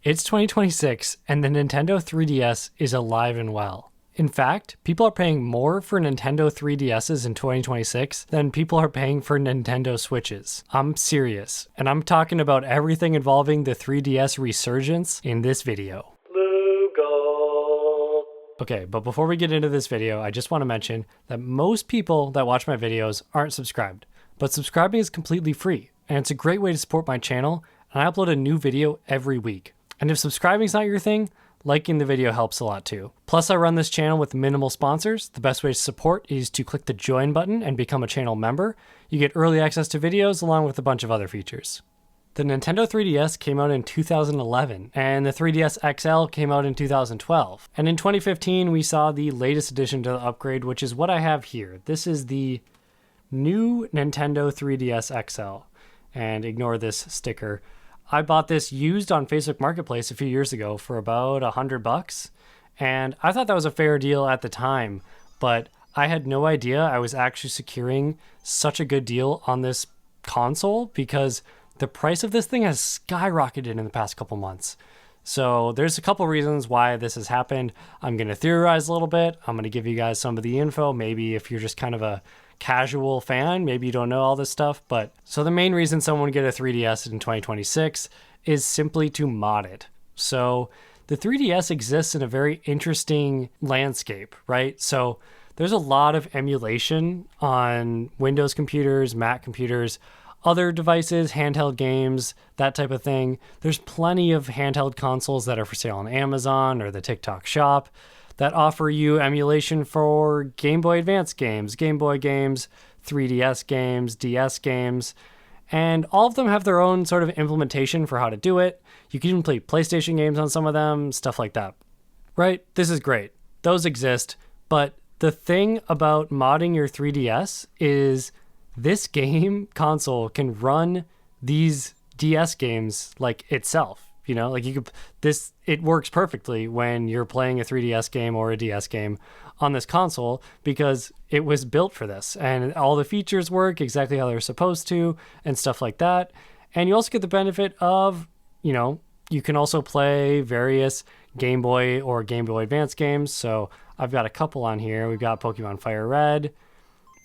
It's 2026 and the Nintendo 3DS is alive and well. In fact, people are paying more for Nintendo 3DSs in 2026 than people are paying for Nintendo Switches. I'm serious, and I'm talking about everything involving the 3DS resurgence in this video. Okay, but before we get into this video, I just want to mention that most people that watch my videos aren't subscribed, but subscribing is completely free, and it's a great way to support my channel, and I upload a new video every week. And if subscribing is not your thing, liking the video helps a lot too. Plus, I run this channel with minimal sponsors. The best way to support is to click the join button and become a channel member. You get early access to videos along with a bunch of other features. The Nintendo 3DS came out in 2011, and the 3DS XL came out in 2012. And in 2015, we saw the latest addition to the upgrade, which is what I have here. This is the new Nintendo 3DS XL. And ignore this sticker. I bought this used on Facebook Marketplace a few years ago for about $100, and I thought that was a fair deal at the time, but I had no idea I was actually securing such a good deal on this console because the price of this thing has skyrocketed in the past couple months. So there's a couple reasons why this has happened. I'm going to theorize a little bit. I'm going to give you guys some of the info. Maybe if you're just kind of a casual fan, maybe you don't know all this stuff. But so the main reason someone would get a 3DS in 2026 is simply to mod it. So the 3DS exists in a very interesting landscape, right? So there's a lot of emulation on Windows computers, Mac computers, other devices, handheld games, that type of thing. There's plenty of handheld consoles that are for sale on Amazon or the TikTok shop that offer you emulation for Game Boy Advance games, Game Boy games, 3DS games, DS games, and all of them have their own sort of implementation for how to do it. You can even play PlayStation games on some of them, stuff like that. Right? This is great. Those exist, but the thing about modding your 3DS is this game console can run these DS games like itself. You know, like it works perfectly when you're playing a 3DS game or a DS game on this console because it was built for this and all the features work exactly how they're supposed to and stuff like that. And you also get the benefit of, you can also play various Game Boy or Game Boy Advance games. So I've got a couple on here. We've got Pokemon Fire Red.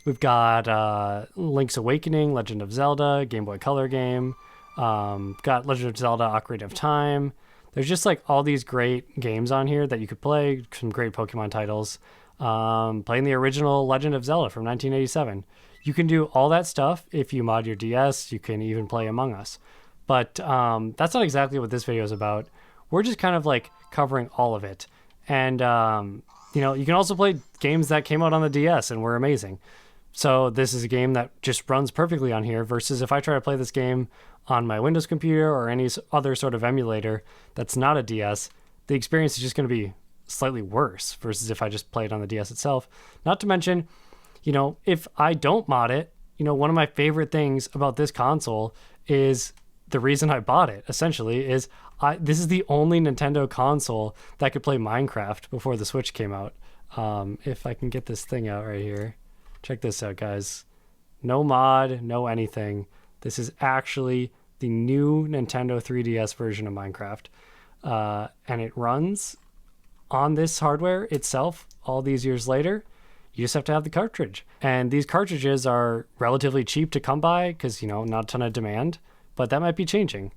We've got Link's Awakening, Legend of Zelda, Game Boy Color game. Got Legend of Zelda Ocarina of Time. There's just like all these great games on here that you could play, some great Pokemon titles. Playing the original Legend of Zelda from 1987. You can do all that stuff if you mod your DS. You can even play Among Us. But that's not exactly what this video is about. We're just kind of like covering all of it. And, you can also play games that came out on the DS and were amazing. So this is a game that just runs perfectly on here versus if I try to play this game on my Windows computer or any other sort of emulator that's not a DS, the experience is just going to be slightly worse versus if I just play it on the DS itself. Not to mention, if I don't mod it, one of my favorite things about this console is the reason I bought it, essentially, is this is the only Nintendo console that could play Minecraft before the Switch came out. If I can get this thing out right here. Check this out, guys. No mod, no anything. This is actually the new Nintendo 3DS version of Minecraft. And it runs on this hardware itself all these years later. You just have to have the cartridge. And these cartridges are relatively cheap to come by because, not a ton of demand. But that might be changing.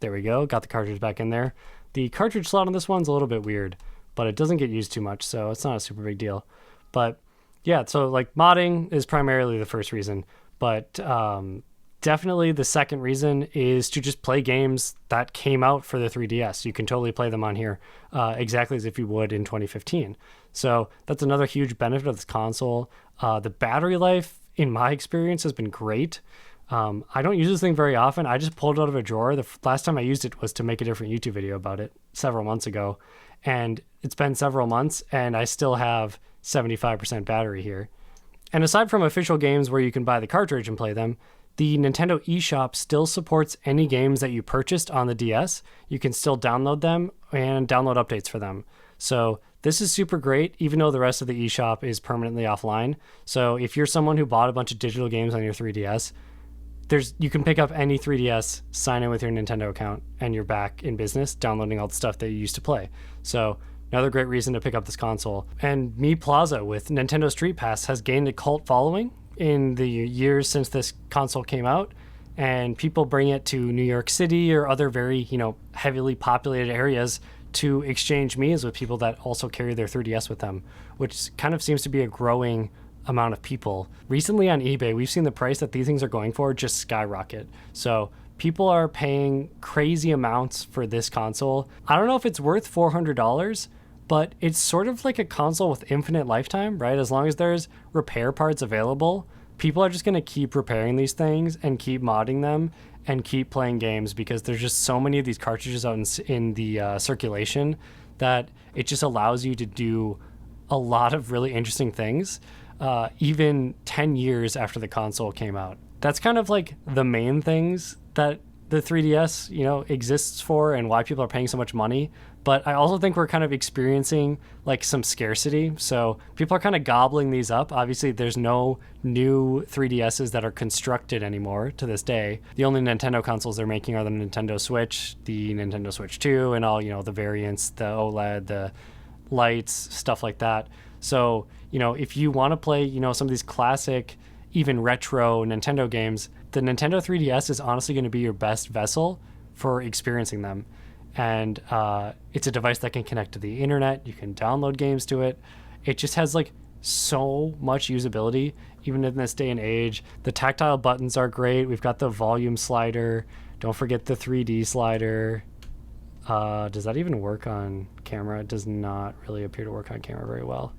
There we go. Got the cartridge back in there. The cartridge slot on this one's a little bit weird, but it doesn't get used too much, so it's not a super big deal. But yeah, so like modding is primarily the first reason, but definitely the second reason is to just play games that came out for the 3DS. You can totally play them on here exactly as if you would in 2015. So that's another huge benefit of this console. The battery life, in my experience, has been great. I don't use this thing very often. I just pulled it out of a drawer. The last time I used it was to make a different YouTube video about it several months ago. And it's been several months and I still have 75% battery here. And aside from official games where you can buy the cartridge and play them, the Nintendo eShop still supports any games that you purchased on the DS. You can still download them and download updates for them. So this is super great, even though the rest of the eShop is permanently offline. So if you're someone who bought a bunch of digital games on your 3DS, you can pick up any 3DS, sign in with your Nintendo account, and you're back in business downloading all the stuff that you used to play. So another great reason to pick up this console. And Mi Plaza with Nintendo Street Pass has gained a cult following in the years since this console came out. And people bring it to New York City or other very, heavily populated areas to exchange Mii's with people that also carry their 3DS with them, which kind of seems to be a growing amount of people. Recently on eBay, we've seen the price that these things are going for just skyrocket. So people are paying crazy amounts for this console. I don't know if it's worth $400, but it's sort of like a console with infinite lifetime, right? As long as there's repair parts available, people are just going to keep repairing these things and keep modding them and keep playing games, because there's just so many of these cartridges out in the circulation that it just allows you to do a lot of really interesting things, even 10 years after the console came out. That's kind of like the main things that the 3DS, exists for, and why people are paying so much money. But I also think we're kind of experiencing like some scarcity. So people are kind of gobbling these up. Obviously, there's no new 3DSs that are constructed anymore to this day. The only Nintendo consoles they're making are the Nintendo Switch, the Nintendo Switch 2, and all, the variants, the OLED, the lights, stuff like that. So, if you want to play, some of these classic, even retro Nintendo games, the Nintendo 3DS is honestly going to be your best vessel for experiencing them. And it's a device that can connect to the internet. You can download games to it. It just has like so much usability, even in this day and age. The tactile buttons are great. We've got the volume slider. Don't forget the 3D slider. Does that even work on camera? It does not really appear to work on camera very well.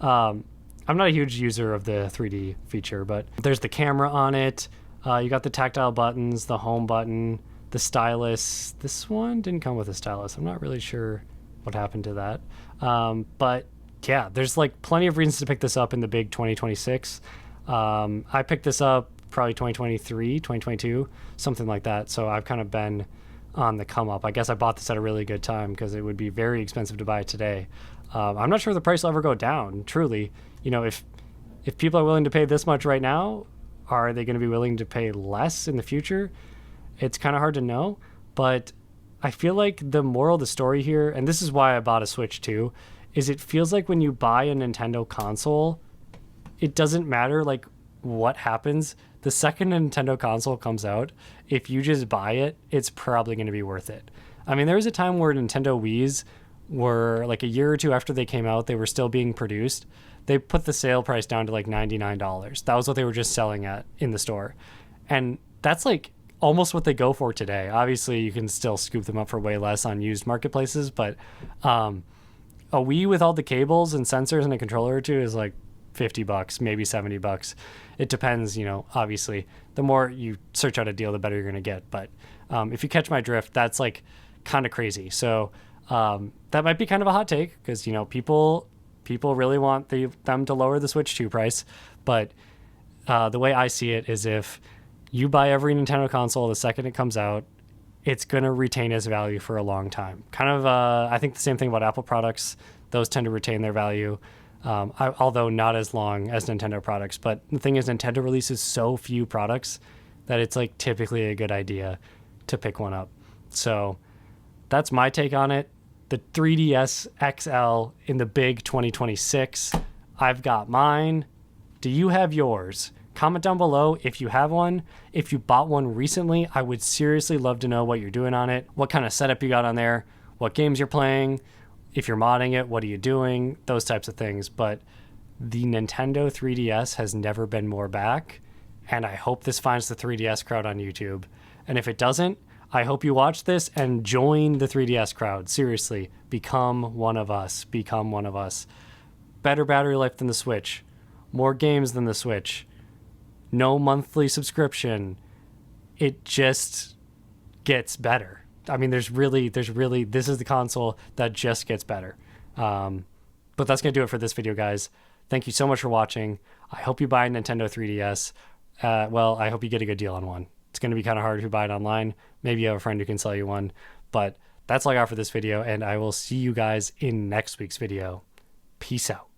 I'm not a huge user of the 3D feature, but there's the camera on it. You got the tactile buttons, the home button, the stylus. This one didn't come with a stylus. I'm not really sure what happened to that. But yeah, there's like plenty of reasons to pick this up in the big 2026. I picked this up probably 2023, 2022, something like that. So I've kind of been on the come up. I guess I bought this at a really good time because it would be very expensive to buy it today. I'm not sure the price will ever go down, truly. If people are willing to pay this much right now, are they going to be willing to pay less in the future? It's kind of hard to know, but I feel like the moral of the story here, and this is why I bought a Switch too, is it feels like when you buy a Nintendo console, it doesn't matter like what happens. The second a Nintendo console comes out, if you just buy it, it's probably going to be worth it. I mean, there was a time where Nintendo Wii's were like a year or two after they came out, they were still being produced. They put the sale price down to like $99. That was what they were just selling at in the store. And that's like almost what they go for today. Obviously, you can still scoop them up for way less on used marketplaces, but a Wii with all the cables and sensors and a controller or two is like $50, maybe $70. It depends, obviously. The more you search out a deal, the better you're going to get. But if you catch my drift, that's like kind of crazy. So that might be kind of a hot take because, people really want them to lower the Switch 2 price. But the way I see it is if you buy every Nintendo console the second it comes out, it's going to retain its value for a long time. Kind of, I think the same thing about Apple products. Those tend to retain their value, although not as long as Nintendo products. But the thing is, Nintendo releases so few products that it's like typically a good idea to pick one up. So that's my take on it. The 3DS XL in the big 2026. I've got mine. Do you have yours? Comment down below if you have one. If you bought one recently, I would seriously love to know what you're doing on it, what kind of setup you got on there, what games you're playing, if you're modding it, what are you doing, those types of things. But the Nintendo 3DS has never been more back, and I hope this finds the 3DS crowd on YouTube. And if it doesn't, I hope you watch this and join the 3DS crowd. Seriously, become one of us. Become one of us. Better battery life than the Switch. More games than the Switch. No monthly subscription. It just gets better. I mean, there's really, this is the console that just gets better. But that's going to do it for this video, guys. Thank you so much for watching. I hope you buy a Nintendo 3DS. I hope you get a good deal on one. It's going to be kind of hard if you buy it online. Maybe you have a friend who can sell you one. But that's all I got for this video, and I will see you guys in next week's video. Peace out.